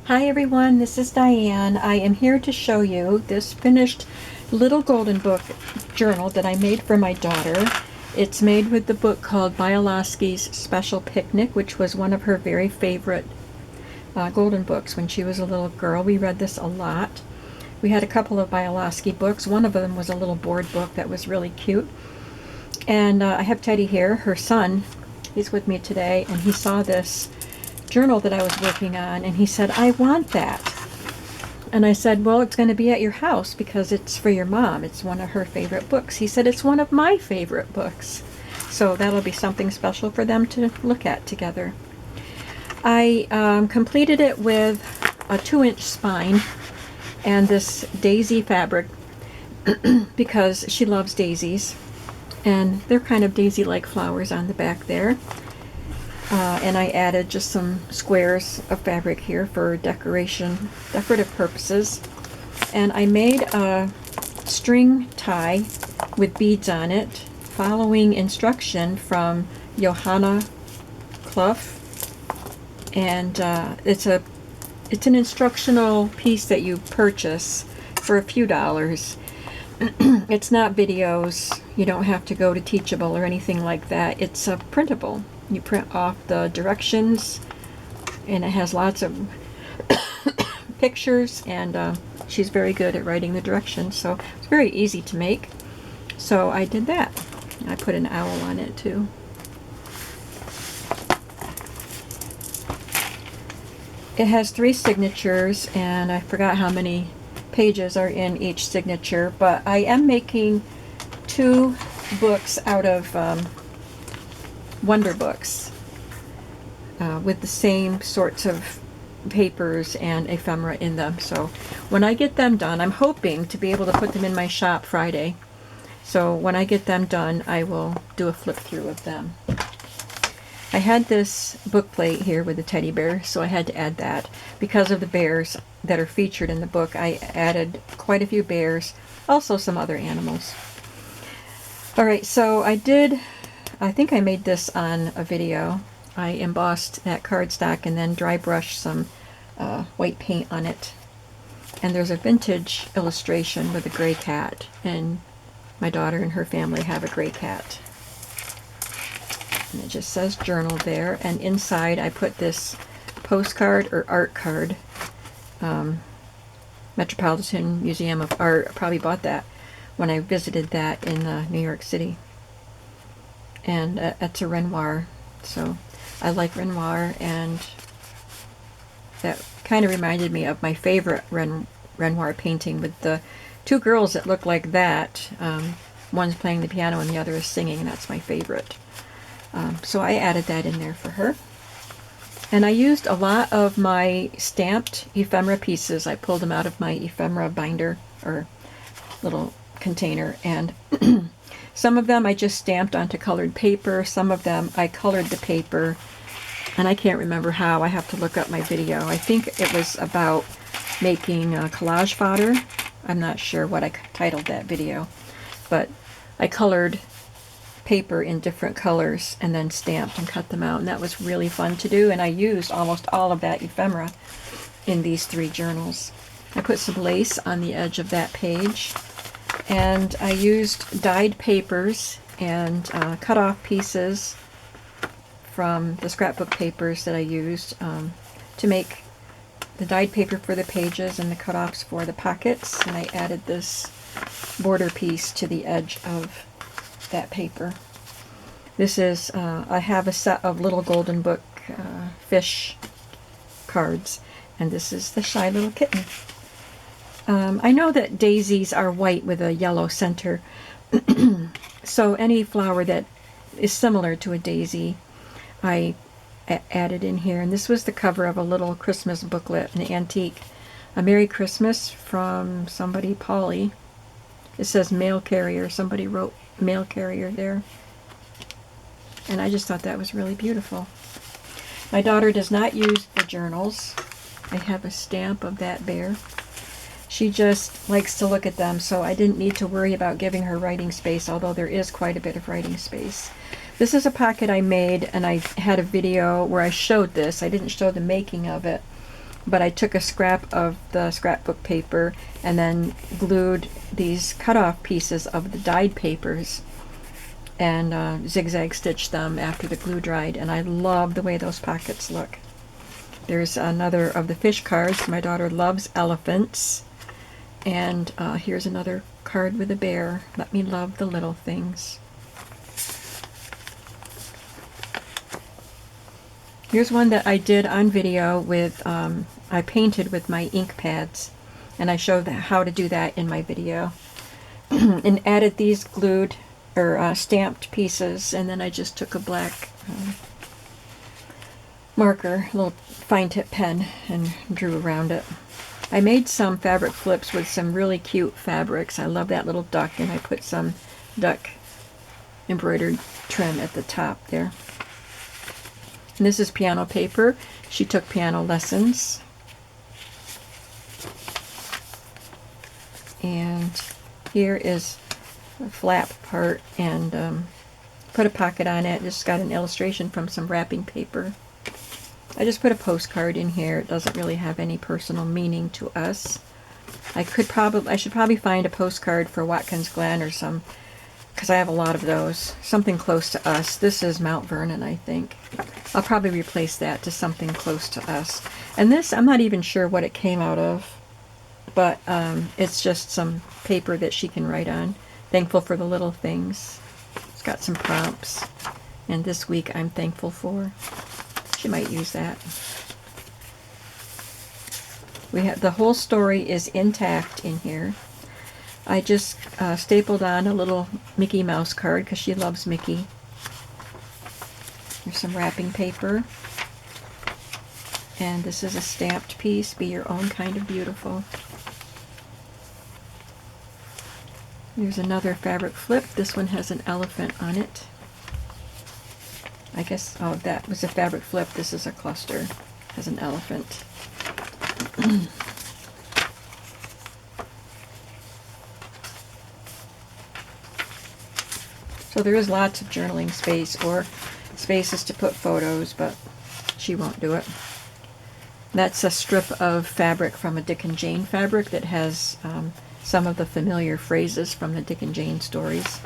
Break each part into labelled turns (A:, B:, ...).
A: Hi everyone, this is Diane. I am here to show you this finished little golden book journal that I made for my daughter. It's made with the book called Bialosky's Special Picnic, which was one of her very favorite golden books when she was a little girl. We read this a lot. We had a couple of Bialosky books. One of them was a little board book that was really cute. And I have Teddy here, her son. He's with me today, and he saw this journal that I was working on, and he said, I want that. And I said, well, it's going to be at your house because it's for your mom. It's one of her favorite books. He said, it's one of my favorite books. So that'll be something special for them to look at together. I completed it with a 2-inch spine and this daisy fabric because she loves daisies. And they're kind of daisy-like flowers on the back there. And I added just some squares of fabric here for decorative purposes. And I made a string tie with beads on it, following instruction from Johanna Clough. And it's an instructional piece that you purchase for a few dollars. It's not videos. You don't have to go to Teachable or anything like that. It's printable. You print off the directions, and it has lots of pictures, and she's very good at writing the directions, so it's very easy to make. So I did that. I put an owl on it too. It has 3 signatures, and I forgot how many pages are in each signature, but I am making 2 books out of Wonder Books with the same sorts of papers and ephemera in them. So when I get them done, I'm hoping to be able to put them in my shop Friday. So when I get them done, I will do a flip through of them. I had this book plate here with the teddy bear, so I had to add that. Because of the bears that are featured in the book, I added quite a few bears, also some other animals. Alright, so I think I made this on a video. I embossed that cardstock and then dry brushed some white paint on it. And there's a vintage illustration with a gray cat, and my daughter and her family have a gray cat. And it just says journal there, and inside I put this postcard or art card. Metropolitan Museum of Art. I probably bought that when I visited that in New York City. And it's a Renoir, so I like Renoir, and that kind of reminded me of my favorite Renoir painting with the 2 girls that look like that. One's playing the piano and the other is singing. That's my favorite. So I added that in there for her. And I used a lot of my stamped ephemera pieces. I pulled them out of my ephemera binder or little container, and some of them I just stamped onto colored paper. Some of them I colored the paper, and I can't remember how. I have to look up my video. I think it was about making collage fodder. I'm not sure what I titled that video, but I colored paper in different colors and then stamped and cut them out, and that was really fun to do. And I used almost all of that ephemera in these 3 journals. I put some lace on the edge of that page, and I used dyed papers and cut off pieces from the scrapbook papers that I used to make the dyed paper for the pages and the cutoffs for the pockets. And I added this border piece to the edge of that paper. This is, I have a set of little golden book fish cards, and this is the shy little kitten. I know that daisies are white with a yellow center, so any flower that is similar to a daisy I added in here. And this was the cover of a little Christmas booklet, an antique. A Merry Christmas from somebody, Polly. It says mail carrier. Somebody wrote mail carrier there. And I just thought that was really beautiful. My daughter does not use the journals. I have a stamp of that bear. She just likes to look at them, so I didn't need to worry about giving her writing space, although there is quite a bit of writing space. This is a pocket I made, and I had a video where I showed this. I didn't show the making of it, but I took a scrap of the scrapbook paper and then glued these cut-off pieces of the dyed papers and zigzag stitched them after the glue dried, and I love the way those pockets look. There's another of the fish cards. My daughter loves elephants. And here's another card with a bear. Let me love the little things. Here's one that I did on video with, I painted with my ink pads. And I showed how to do that in my video. And added these glued or stamped pieces. And then I just took a black marker, a little fine tip pen, and drew around it. I made some fabric flips with some really cute fabrics. I love that little duck, and I put some duck embroidered trim at the top there. And this is piano paper. She took piano lessons. And here is a flap part, and put a pocket on it. Just got an illustration from some wrapping paper. I just put a postcard in here. It doesn't really have any personal meaning to us. I should probably find a postcard for Watkins Glen or some, because I have a lot of those. Something close to us. This is Mount Vernon, I think. I'll probably replace that to something close to us. And this, I'm not even sure what it came out of, but it's just some paper that she can write on. Thankful for the little things. It's got some prompts. And this week I'm thankful for. She might use that. We have the whole story is intact in here. I just stapled on a little Mickey Mouse card because she loves Mickey. Here's some wrapping paper. And this is a stamped piece. Be your own kind of beautiful. Here's another fabric flip. This one has an elephant on it. I guess, oh, that was a fabric flip. This is a cluster. Has an elephant. So there is lots of journaling space or spaces to put photos, but she won't do it. That's a strip of fabric from a Dick and Jane fabric that has some of the familiar phrases from the Dick and Jane stories.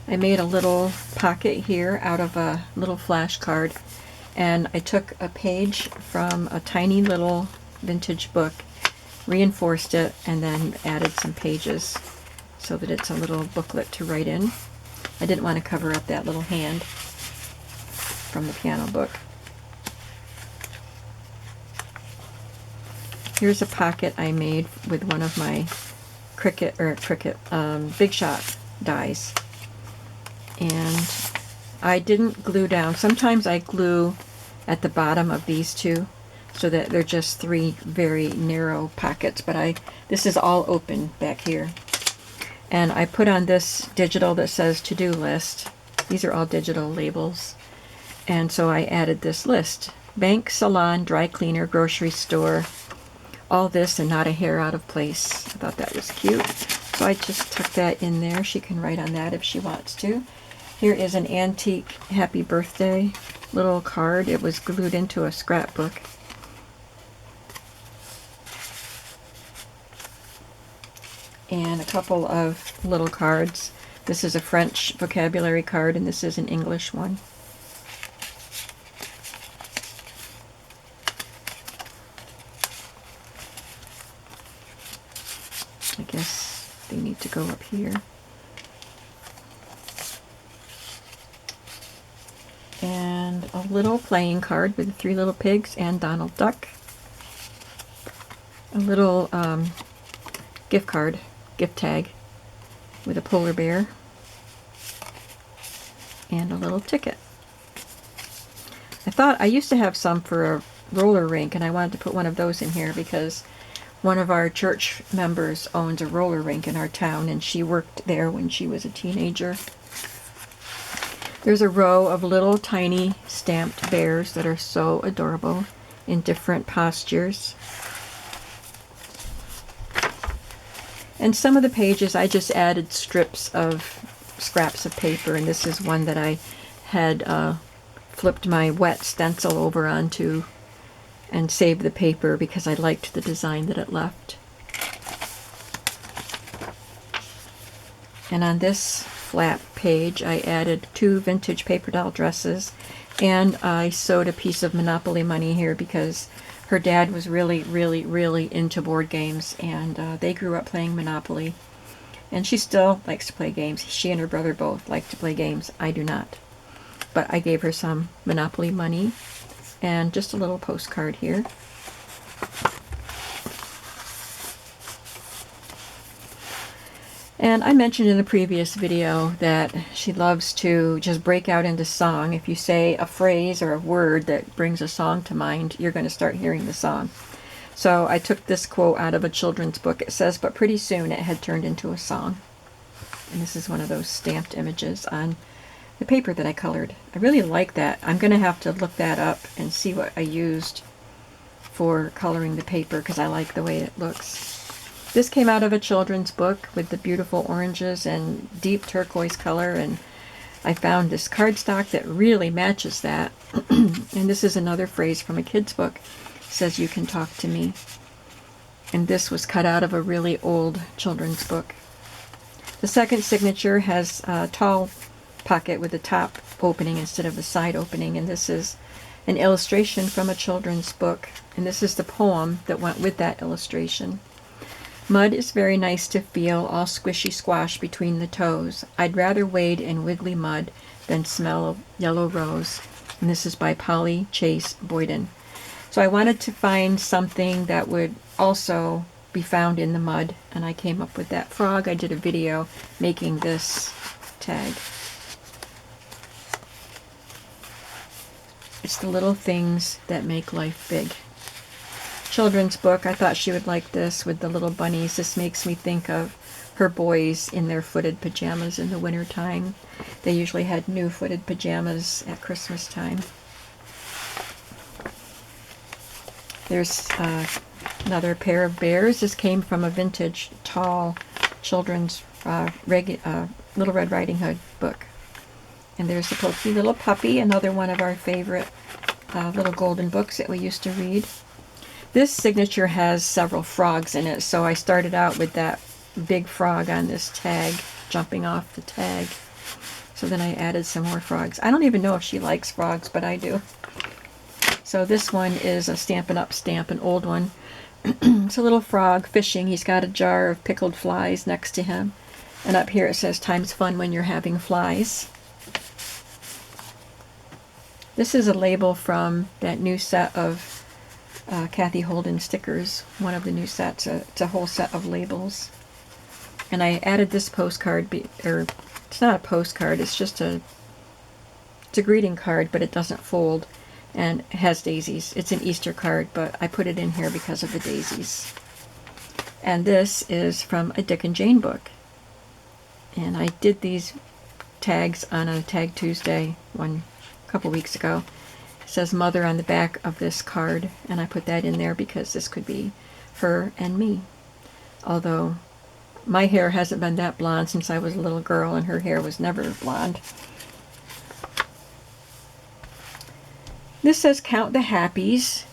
A: I made a little pocket here out of a little flash card, and I took a page from a tiny little vintage book, reinforced it, and then added some pages so that it's a little booklet to write in. I didn't want to cover up that little hand from the piano book. Here's a pocket I made with one of my Big Shot dies. And I didn't glue down. Sometimes I glue at the bottom of these two so that they're just three very narrow pockets, but this is all open back here. And I put on this digital that says to-do list. These are all digital labels. And so I added this list. Bank, salon, dry cleaner, grocery store, all this and not a hair out of place. I thought that was cute. So I just tucked that in there. She can write on that if she wants to. Here is an antique happy birthday little card. It was glued into a scrapbook. And a couple of little cards. This is a French vocabulary card, and this is an English one. I guess they need to go up here. And a little playing card with 3 little pigs and Donald Duck. A little gift card, gift tag with a polar bear. And a little ticket. I used to have some for a roller rink, and I wanted to put one of those in here because one of our church members owns a roller rink in our town, and she worked there when she was a teenager. There's a row of little tiny stamped bears that are so adorable in different postures. And some of the pages I just added strips of scraps of paper, and this is one that I had flipped my wet stencil over onto and saved the paper because I liked the design that it left. And on this flat page, I added 2 vintage paper doll dresses, and I sewed a piece of Monopoly money here because her dad was really, really, really into board games, and they grew up playing Monopoly. And she still likes to play games. She and her brother both like to play games. I do not. But I gave her some Monopoly money and just a little postcard here. And I mentioned in the previous video that she loves to just break out into song. If you say a phrase or a word that brings a song to mind, you're going to start hearing the song. So I took this quote out of a children's book. It says, "But pretty soon it had turned into a song." And this is one of those stamped images on the paper that I colored. I really like that. I'm going to have to look that up and see what I used for coloring the paper because I like the way it looks. This came out of a children's book with the beautiful oranges and deep turquoise color, and I found this cardstock that really matches that. And this is another phrase from a kid's book. It says, "You can talk to me." And this was cut out of a really old children's book. The second signature has a tall pocket with the top opening instead of the side opening, and this is an illustration from a children's book, and this is the poem that went with that illustration. "Mud is very nice to feel, all squishy squash between the toes. I'd rather wade in wiggly mud than smell of yellow rose." And this is by Polly Chase Boyden. So I wanted to find something that would also be found in the mud, and I came up with that frog. I did a video making this tag. It's the little things that make life big. Children's book. I thought she would like this with the little bunnies. This makes me think of her boys in their footed pajamas in the winter time. They usually had new footed pajamas at Christmas time. There's another pair of bears. This came from a vintage tall children's Little Red Riding Hood book. And there's the pokey little puppy, another one of our favorite little golden books that we used to read. This signature has several frogs in it, so I started out with that big frog on this tag, jumping off the tag. So then I added some more frogs. I don't even know if she likes frogs, but I do. So this one is a Stampin' Up! Stamp, an old one. It's a little frog fishing. He's got a jar of pickled flies next to him. And up here it says, "Time's fun when you're having flies." This is a label from that new set of Kathy Holden stickers, one of the new sets. It's a whole set of labels. And I added this postcard, or it's not a postcard, it's just it's a greeting card, but it doesn't fold, and it has daisies. It's an Easter card, but I put it in here because of the daisies. And this is from a Dick and Jane book. And I did these tags on a Tag Tuesday a couple weeks ago. It says "Mother" on the back of this card, and I put that in there because this could be her and me. Although my hair hasn't been that blonde since I was a little girl, and her hair was never blonde. This says "Count the Happies,"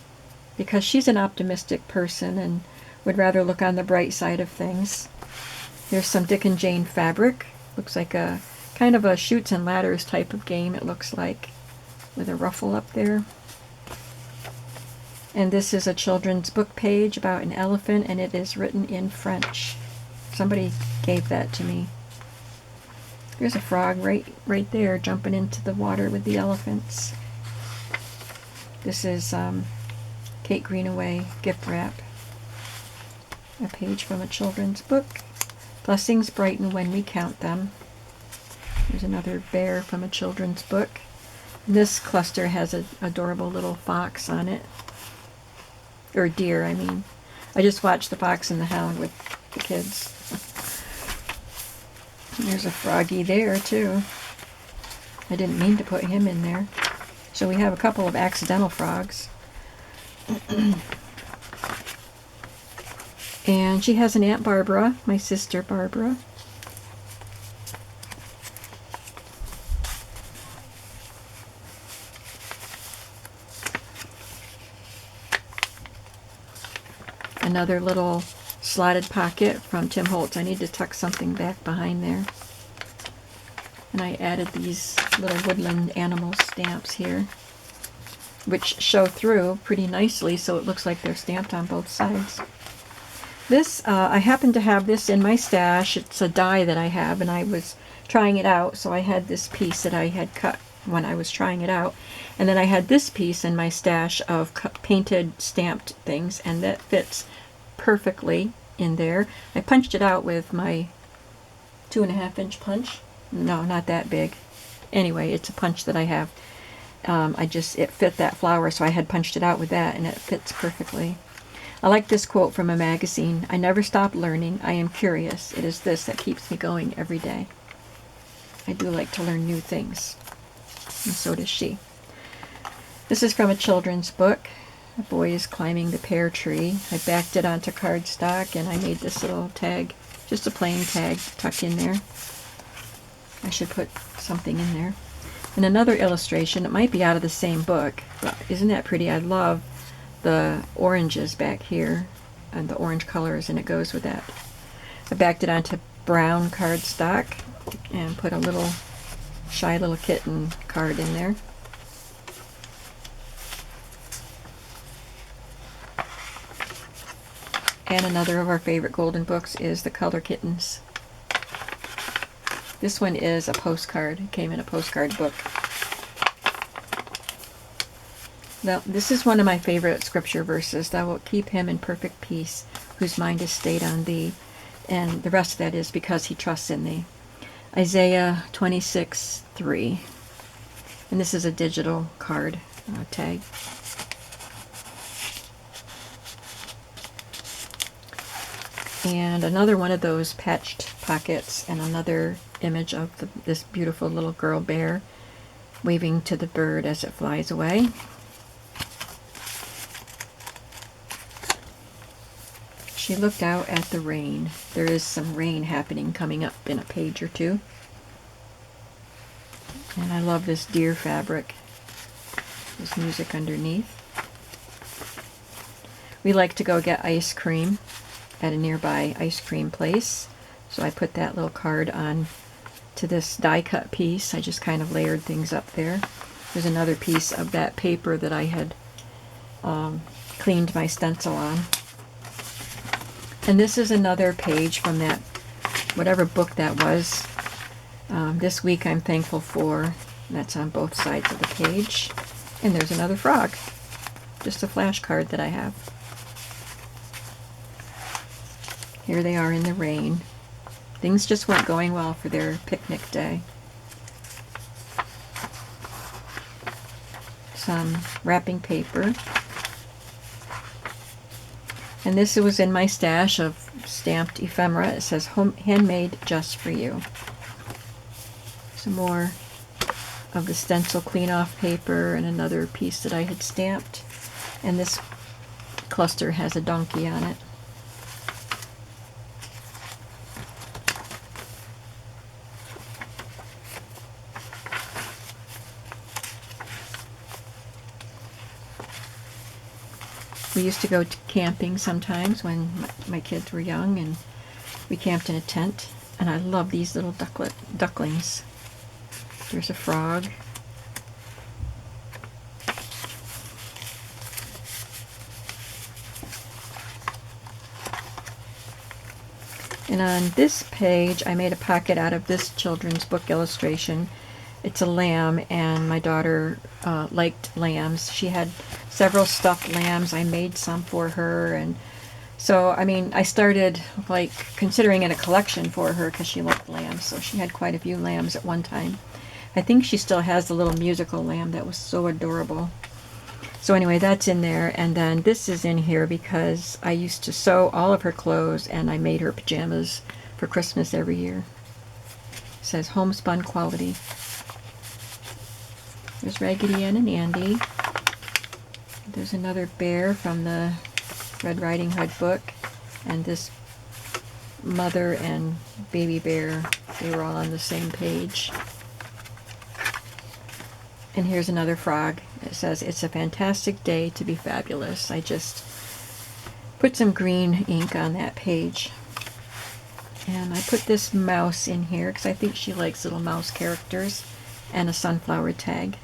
A: because she's an optimistic person and would rather look on the bright side of things. Here's some Dick and Jane fabric. Looks like a kind of a Chutes and Ladders type of game, it looks like, with a ruffle up there. And this is a children's book page about an elephant, and it is written in French. Somebody gave that to me. There's a frog right there jumping into the water with the elephants. This is Kate Greenaway gift wrap. A page from a children's book. "Blessings brighten when we count them." There's another bear from a children's book. This cluster has an adorable little fox on it. Or deer, I mean. I just watched The Fox and the Hound with the kids. And there's a froggy there, too. I didn't mean to put him in there. So we have a couple of accidental frogs. And she has an Aunt Barbara, my sister Barbara. Another little slotted pocket from Tim Holtz. I need to tuck something back behind there. And I added these little woodland animal stamps here, which show through pretty nicely, so it looks like they're stamped on both sides. This, I happen to have this in my stash. It's a die that I have, and I was trying it out, so I had this piece that I had cut when I was trying it out. And then I had this piece in my stash of painted, stamped things, and that fits perfectly in there. I punched it out with my 2.5-inch punch. No, not that big. Anyway, it's a punch that I have. It fit that flower, so I had punched it out with that, and it fits perfectly. I like this quote from a magazine. "I never stop learning. I am curious. It is this that keeps me going every day." I do like to learn new things, and so does she. This is from a children's book. A boy is climbing the pear tree. I backed it onto cardstock, and I made this little tag, just a plain tag, tucked in there. I should put something in there. And another illustration, it might be out of the same book, but isn't that pretty? I love the oranges back here, and the orange colors, and it goes with that. I backed it onto brown cardstock, and put a little shy little kitten card in there. And another of our favorite golden books is The Color Kittens. This one is a postcard. It came in a postcard book. Now, this is one of my favorite scripture verses. "Thou wilt keep him in perfect peace, whose mind is stayed on thee." And the rest of that is "because he trusts in thee." Isaiah 26:3. And this is a digital card tag. And another one of those patched pockets, and another image of this beautiful little girl bear waving to the bird as it flies away. She looked out at the rain. There is some rain happening coming up in a page or two. And I love this deer fabric. There's music underneath. We like to go get ice cream at a nearby ice cream place. So I put that little card on to this die cut piece. I just kind of layered things up there. There's another piece of that paper that I had cleaned my stencil on. And this is another page from that, whatever book that was. This week I'm thankful for. That's on both sides of the page. And there's another frog. Just a flashcard that I have. Here they are in the rain. Things just weren't going well for their picnic day. Some wrapping paper. And this was in my stash of stamped ephemera. It says handmade just for you. Some more of the stencil clean off paper, and another piece that I had stamped. And this cluster has a donkey on it. We used to go camping sometimes when my kids were young, and we camped in a tent. And I love these little ducklings. There's a frog. And on this page, I made a pocket out of this children's book illustration. It's a lamb, and my daughter liked lambs. She had several stuffed lambs. I made some for her, and so, I mean, I started like considering it a collection for her because she liked lambs. So she had quite a few lambs at one time. I think she still has the little musical lamb that was so adorable. So anyway, that's in there, and then this is in here because I used to sew all of her clothes, and I made her pajamas for Christmas every year. It says homespun quality. There's Raggedy Ann and Andy. There's another bear from the Red Riding Hood book, and this mother and baby bear, they were all on the same page. And here's another frog. It says, "It's a fantastic day to be fabulous." I just put some green ink on that page. And I put this mouse in here because I think she likes little mouse characters, and a sunflower tag.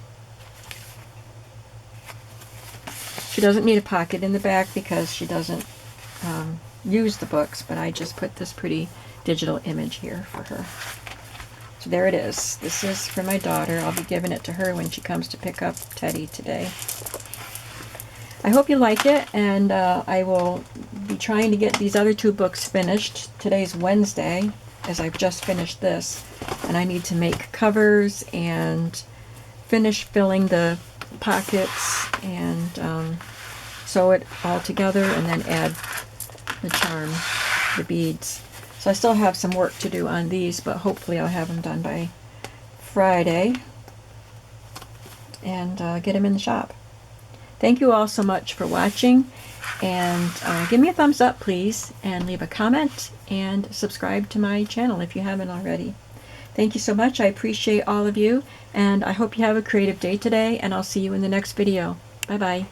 A: She doesn't need a pocket in the back because she doesn't use the books, but I just put this pretty digital image here for her. So there it is. This is for my daughter. I'll be giving it to her when she comes to pick up Teddy today. I hope you like it, and I will be trying to get these other 2 books finished. Today's Wednesday, as I've just finished this, and I need to make covers and finish filling the pockets and sew it all together, and then add the charm, the beads. So I still have some work to do on these, but hopefully I'll have them done by Friday and get them in the shop. Thank you all so much for watching, and give me a thumbs up, please, and leave a comment, and subscribe to my channel if you haven't already. Thank you so much. I appreciate all of you, and I hope you have a creative day today, and I'll see you in the next video. Bye-bye.